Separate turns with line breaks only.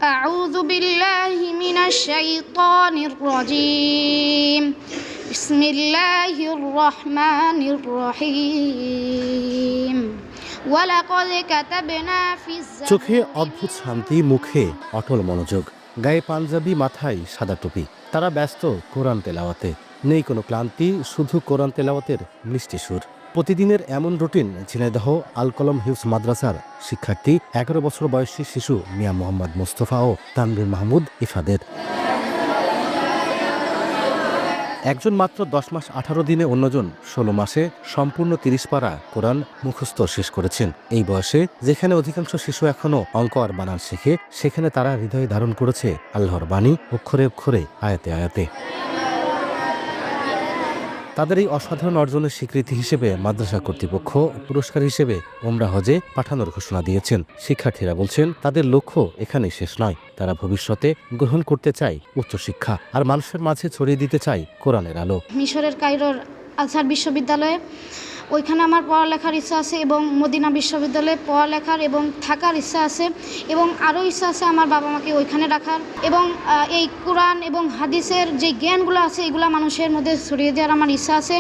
أعوذ بالله من الشيطان الرجيم بسم الله الرحمن الرحيم ولقد كتبنا في
চোখে
الزبور
অদ্ভুত শান্তি, মুখে অটল মনোযোগ, গায়ে পাঞ্জাবি, মাথায় সাদা টুপি। তারা ব্যস্ত কোরআন তেলাওয়াতে। নেই কোনো ক্লান্তি, শুধু কোরআন তেলাওয়াতের মিষ্টি সুর। প্রতিদিনের এমন রুটিন ঝিনাইদহ আল কলম হিফজ মাদ্রাসার শিক্ষার্থী 11 বছর বয়সী শিশু মিয়া মোহাম্মদ মোস্তফা ও তানভীর মাহমুদ ইফাদের। একজন মাত্র 10 মাস 18 দিনে, অন্যজন 16 মাসে সম্পূর্ণ 30 পারা কোরআন মুখস্থ শেষ করেছেন। এই বয়সে যেখানে অধিকাংশ শিশু এখনো অঙ্ক আর বানান শেখে, সেখানে তারা হৃদয়ে ধারণ করেছে আল্লাহর বাণী, অক্ষরে অক্ষরে, আয়াতে আয়াতে। তাদের এই অসাধারণ অর্জনের স্বীকৃতি হিসেবে মাদ্রাসা কর্তৃপক্ষ পুরস্কার হিসেবে ওমরা হজে পাঠানোর ঘোষণা দিয়েছেন। শিক্ষার্থীরা বলছেন, তাদের লক্ষ্য এখানেই শেষ নয়। তারা ভবিষ্যতে গ্রহণ করতে চায় উচ্চশিক্ষা, আর মানুষের মাঝে ছড়িয়ে দিতে চায় কোরআনের আলো।
মিশরের কায়রোর আজহার বিশ্ববিদ্যালয়ে ওইখানে আমার পড়ালেখার ইচ্ছা আছে এবং মদিনা বিশ্ববিদ্যালয়ে পড়ালেখার এবং থাকার ইচ্ছা আছে এবং আরও ইচ্ছা আছে আমার বাবা মাকে ওইখানে রাখার এবং এই কোরআন এবং হাদিসের যে জ্ঞানগুলো আছে এগুলো মানুষের মধ্যে ছড়িয়ে দেওয়ার আমার ইচ্ছা আছে।